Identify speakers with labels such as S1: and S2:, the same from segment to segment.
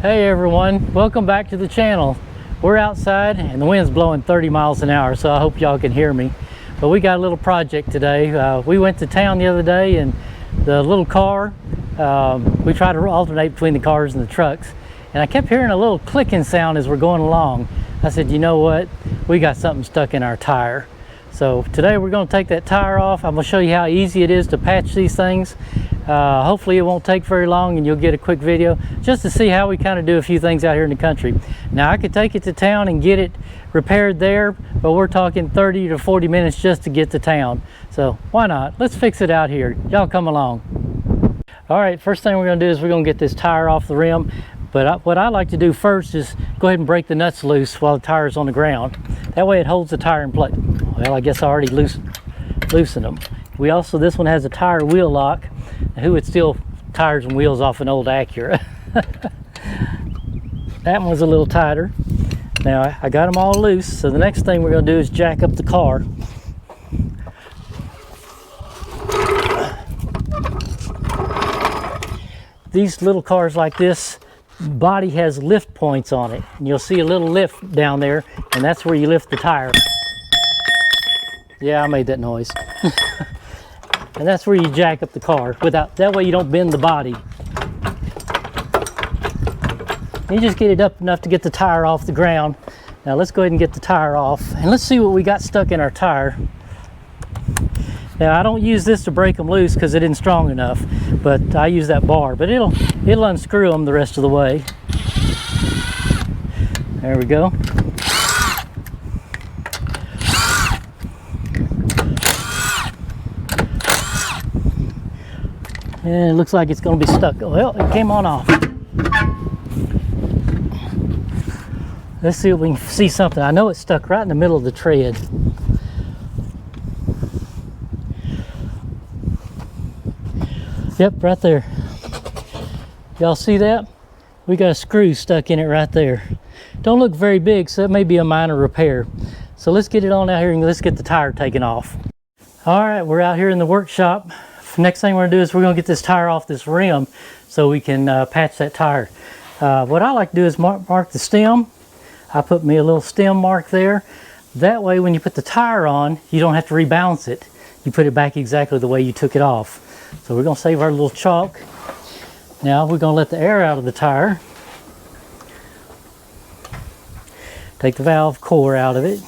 S1: Hey everyone, welcome back to the channel. We're outside and the wind's blowing 30 miles an hour, so I hope y'all can hear me. But we got a little project today. We went to town the other day and the little car, we tried to alternate between the cars and the trucks, and I kept hearing a little clicking sound as we're going along. I said, you know what, we got something stuck in our tire. So today we're going to take that tire off. I'm going to show you how easy it is to patch these things. Hopefully it won't take very long and you'll get a quick video just to see how we kind of do a few things out here in the country. Now I could take it to town and get it repaired there, but we're talking 30 to 40 minutes just to get to town. So why not? Let's fix it out here. Y'all come along. All right, first thing we're going to do is we're going to get this tire off the rim. But what I like to do first is go ahead and break the nuts loose while the tire's on the ground. That way it holds the tire in place. Well, I guess I already loosened them. We also, this one has a tire wheel lock. Who would steal tires and wheels off an old Acura? That one was a little tighter. Now I got them all loose, so the next thing we're going to do is jack up the car. These little cars like this, body has lift points on it, and you'll see a little lift down there, and that's where you lift the tire. Yeah, I made that noise. And that's where you jack up the car. That way you don't bend the body. You just get it up enough to get the tire off the ground. Now let's go ahead and get the tire off, and let's see what we got stuck in our tire. Now I don't use this to break them loose because it isn't strong enough, but I use that bar, but it'll unscrew them the rest of the way. There we go. And it looks like it's going to be stuck. Well, it came on off. Let's see if we can see something. I know it's stuck right in the middle of the tread. Yep, right there. Y'all see that? We got a screw stuck in it right there. Don't look very big, so it may be a minor repair. So let's get it on out here and let's get the tire taken off. All right, we're out here in the workshop. Next thing we're going to do is we're going to get this tire off this rim so we can patch that tire. What I like to do is mark the stem. I put me a little stem mark there. That way when you put the tire on, you don't have to rebalance it. You put it back exactly the way you took it off. So we're going to save our little chalk. Now we're going to let the air out of the tire. Take the valve core out of it.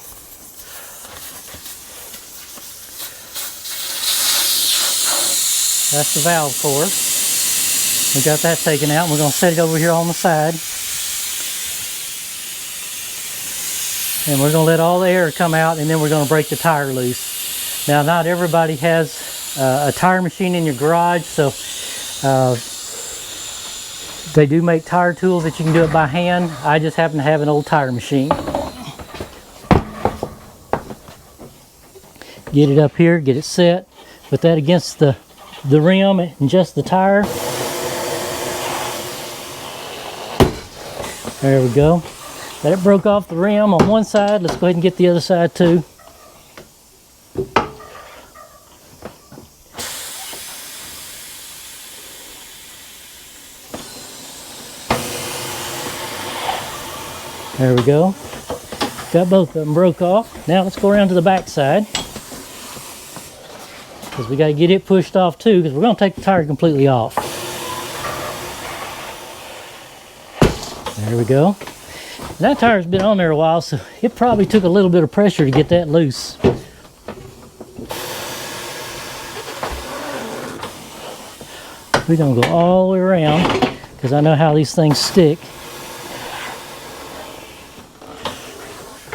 S1: That's the valve core. We got that taken out. We're going to set it over here on the side. And we're going to let all the air come out, and then we're going to break the tire loose. Now, not everybody has a tire machine in your garage, so they do make tire tools that you can do it by hand. I just happen to have an old tire machine. Get it up here, get it set. Put that against the rim and just the tire. There we go. That broke off the rim on one side. Let's go ahead and get the other side too. There we go. Got both of them broke off. Now let's go around to the back side, because we got to get it pushed off too, because we're going to take the tire completely off. There we go. That tire's been on there a while, so it probably took a little bit of pressure to get that loose. We're going to go all the way around, because I know how these things stick.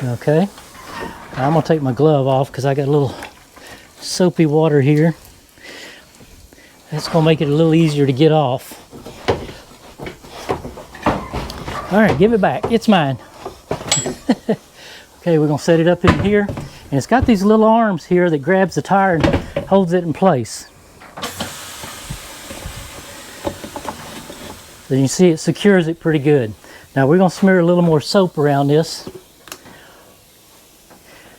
S1: Okay. Now I'm going to take my glove off because I got a little soapy water here. That's going to make it a little easier to get off. All right, give it back. It's mine. Okay, we're going to set it up in here. And it's got these little arms here that grabs the tire and holds it in place. So you can see it secures it pretty good. Now we're going to smear a little more soap around this,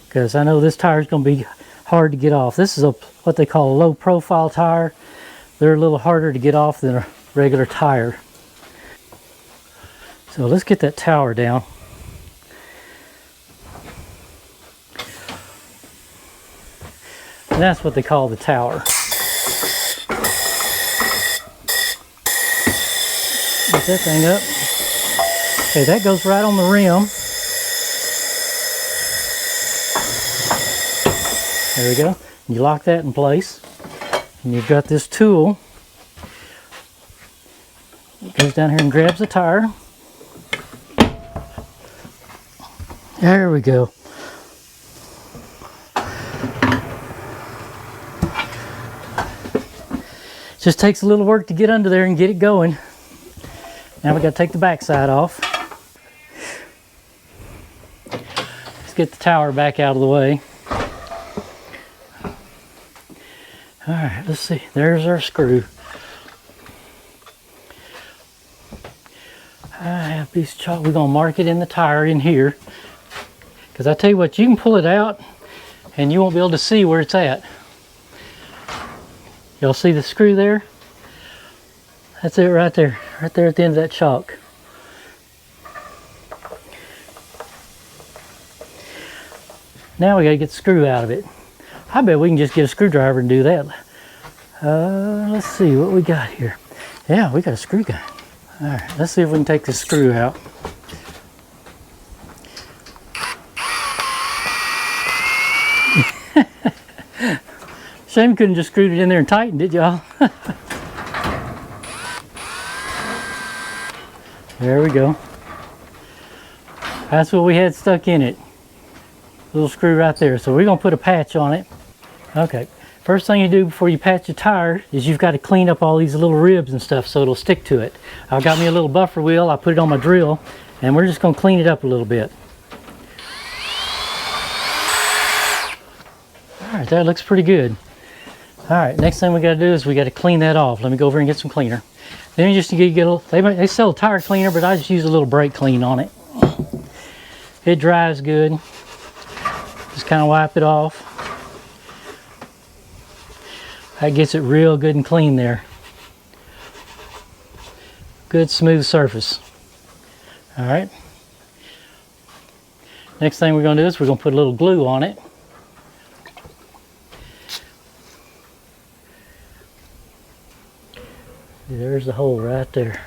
S1: because I know this tire is going to be hard to get off. This is what they call a low profile tire. They're a little harder to get off than a regular tire. So let's get that tower down. And that's what they call the tower. Get that thing up. Okay, that goes right on the rim. There we go. You lock that in place. And you've got this tool. It goes down here and grabs the tire. There we go. Just takes a little work to get under there and get it going. Now we got to take the backside off. Let's get the tower back out of the way. All right, let's see. There's our screw. I have a piece of chalk. We're gonna mark it in the tire in here. Because I tell you what, you can pull it out and you won't be able to see where it's at. Y'all see the screw there? That's it right there at the end of that chalk. Now we gotta get the screw out of it. I bet we can just get a screwdriver and do that. Let's see what we got here. Yeah, we got a screw gun. All right, let's see if we can take this screw out. Shame you couldn't just screwed it in there and tightened it, y'all. There we go. That's what we had stuck in it. Little screw right there. So we're gonna put a patch on it. Okay. First thing you do before you patch your tire is you've got to clean up all these little ribs and stuff so it'll stick to it. I got me a little buffer wheel. I put it on my drill, and we're just gonna clean it up a little bit. All right, that looks pretty good. All right, next thing we got to do is we got to clean that off. Let me go over and get some cleaner. Then you just get a little, they sell a tire cleaner, but I just use a little brake clean on it. It dries good. Just kind of wipe it off. That gets it real good and clean there. Good smooth surface. All right. Next thing we're going to do is we're going to put a little glue on it. There's the hole right there.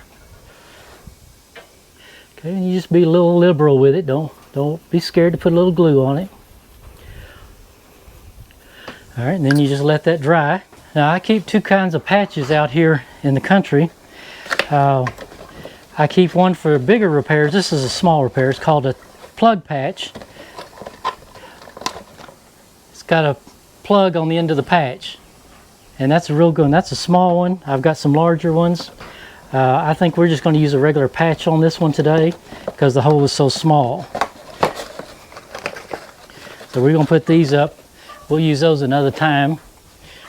S1: Okay, and you just be a little liberal with it. Don't be scared to put a little glue on it. All right, and then you just let that dry. Now I keep two kinds of patches out here in the country. I keep one for bigger repairs. This is a small repair. It's called a plug patch. It's got a plug on the end of the patch. And that's a real good one. That's a small one. I've got some larger ones. I think we're just going to use a regular patch on this one today because the hole is so small. So we're going to put these up. We'll use those another time.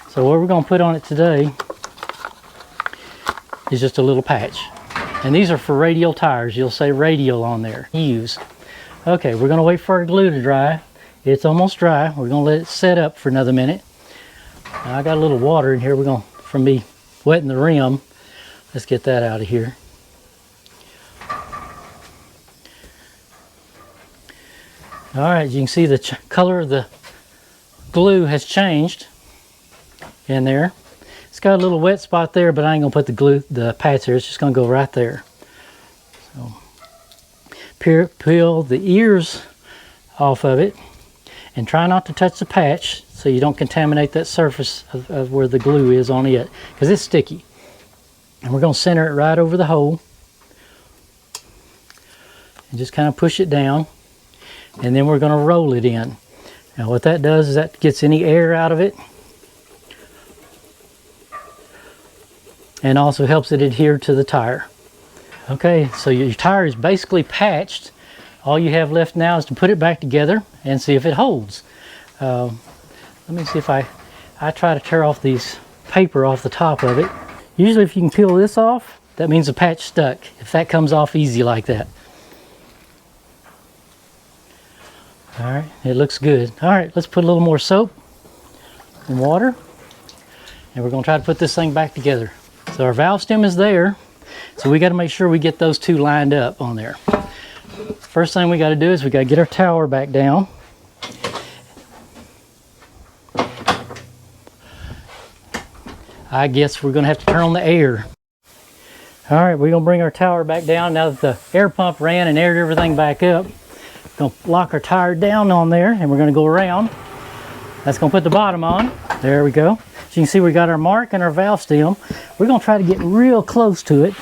S1: So what we're going to put on it today is just a little patch. And these are for radial tires. You'll say radial on there. Use. Okay, we're going to wait for our glue to dry. It's almost dry. We're going to let it set up for another minute. Now, I got a little water in here. We're going from me wetting the rim. Let's get that out of here. All right, you can see the color of the glue has changed in there. It's got a little wet spot there, but I ain't gonna put the patch there. It's just gonna go right there. So peel the ears off of it and try not to touch the patch so you don't contaminate that surface of where the glue is on it, because it's sticky. And we're gonna center it right over the hole and just kind of push it down, and then we're gonna roll it in. Now what that does is that gets any air out of it and also helps it adhere to the tire. Okay, so your tire is basically patched. All you have left now is to put it back together and see if it holds. Let me see if I try to tear off these paper off the top of it. Usually if you can peel this off, that means the patch stuck, if that comes off easy like that. All right, it looks good. All right, let's put a little more soap and water, and we're gonna try to put this thing back together. So our valve stem is there. So we got to make sure we get those two lined up on there. First thing we got to do is we got to get our tower back down. I guess we're going to have to turn on the air. All right, we're going to bring our tower back down now that the air pump ran and aired everything back up. We're going to lock our tire down on there, and we're going to go around. That's going to put the bottom on. There we go. So you can see we got our mark and our valve stem. We're going to try to get real close to it.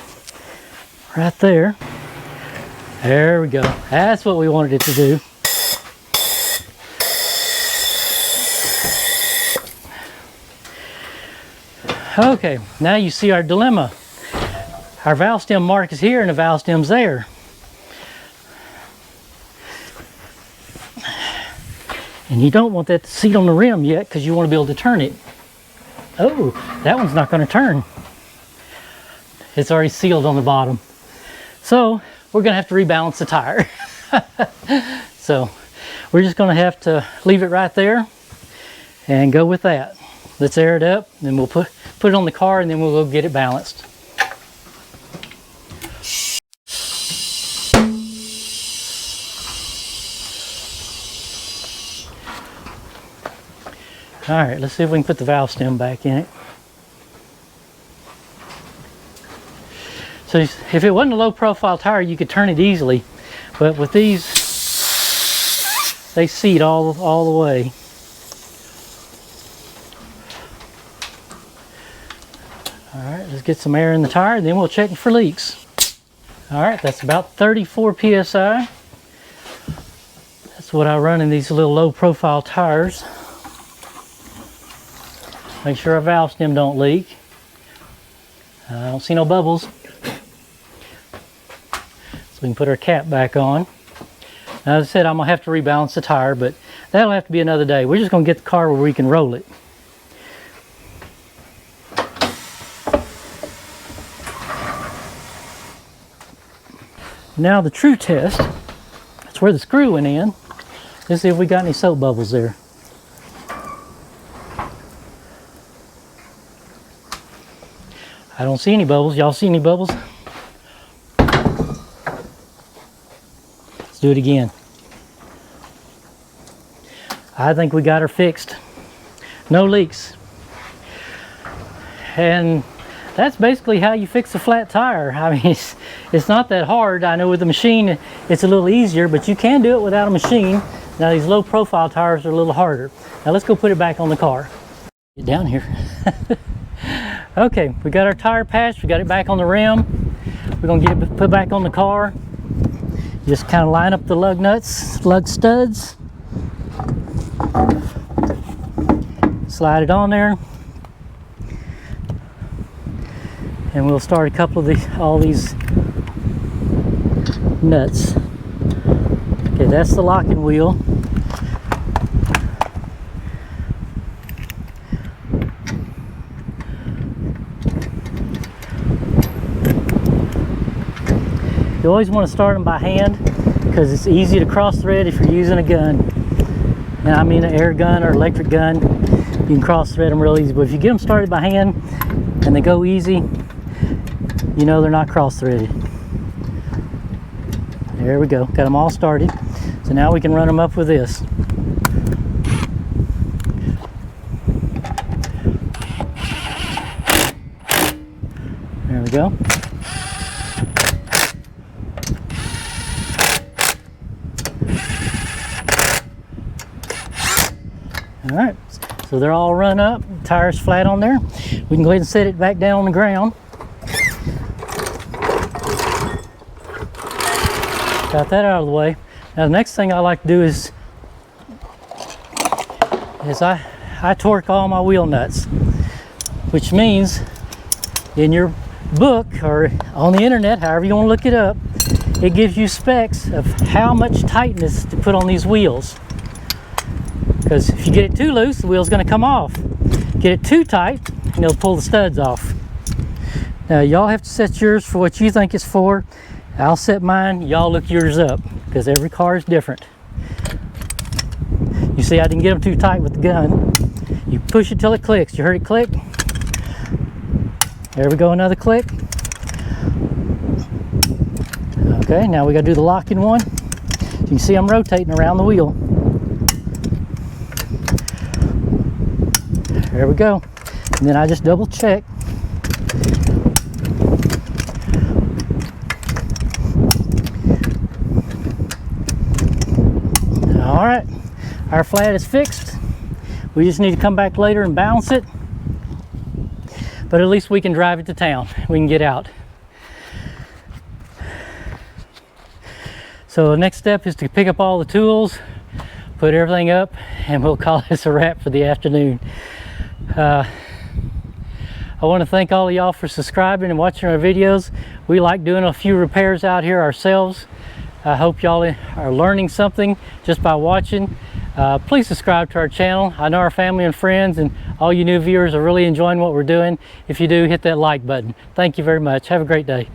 S1: Right there. There we go. That's what we wanted it to do. Okay, now you see our dilemma. Our valve stem mark is here and the valve stem's there. And you don't want that to seat on the rim yet because you want to be able to turn it. Oh, that one's not going to turn. It's already sealed on the bottom. So we're going to have to rebalance the tire. So we're just going to have to leave it right there and go with that. Let's air it up, and we'll put it on the car, and then we'll go get it balanced. All right, let's see if we can put the valve stem back in it. So if it wasn't a low profile tire, you could turn it easily, but with these, they seat all the way. All right, let's get some air in the tire, then we'll check for leaks. All right, that's about 34 PSI. That's what I run in these little low profile tires. Make sure our valve stem don't leak. I don't see no bubbles. So we can put our cap back on. Now, as I said, I'm gonna have to rebalance the tire, but that'll have to be another day. We're just gonna get the car where we can roll it. Now the true test, that's where the screw went in. Let's see if we got any soap bubbles there. I don't see any bubbles. Y'all see any bubbles? Let's do it again. I think we got her fixed. No leaks. And that's basically how you fix a flat tire. I mean, it's not that hard. I know with the machine, it's a little easier, but you can do it without a machine. Now these low profile tires are a little harder. Now let's go put it back on the car. Get down here. Okay, we got our tire patched. We got it back on the rim. We're gonna get it put back on the car. Just kind of line up the lug nuts, lug studs. Slide it on there. And we'll start a couple of all these nuts. Okay, that's the locking wheel. You always want to start them by hand because it's easy to cross thread if you're using a gun. And I mean an air gun or electric gun. You can cross thread them real easy, but if you get them started by hand and they go easy, you know they're not cross threaded. There we go, got them all started. So now we can run them up with this. There we go. All right, so they're all run up, tires flat on there. We can go ahead and set it back down on the ground. Got that out of the way. Now the next thing I like to do is I torque all my wheel nuts, which means in your book or on the internet, however you want to look it up, it gives you specs of how much tightness to put on these wheels. Because if you get it too loose, the wheel's going to come off. Get it too tight, and it'll pull the studs off. Now, y'all have to set yours for what you think it's for. I'll set mine. Y'all look yours up, because every car is different. You see, I didn't get them too tight with the gun. You push it till it clicks. You heard it click? There we go, another click. Okay, now we got to do the locking one. You can see I'm rotating around the wheel. There we go. And then I just double check. All right, our flat is fixed. We just need to come back later and balance it. But at least we can drive it to town. We can get out. So the next step is to pick up all the tools, put everything up, and we'll call this a wrap for the afternoon. I want to thank all of y'all for subscribing and watching our videos. We like doing a few repairs out here ourselves. I hope y'all are learning something just by watching. Please subscribe to our channel. I know our family and friends and all you new viewers are really enjoying what we're doing. If you do, hit that like button. Thank you very much. Have a great day.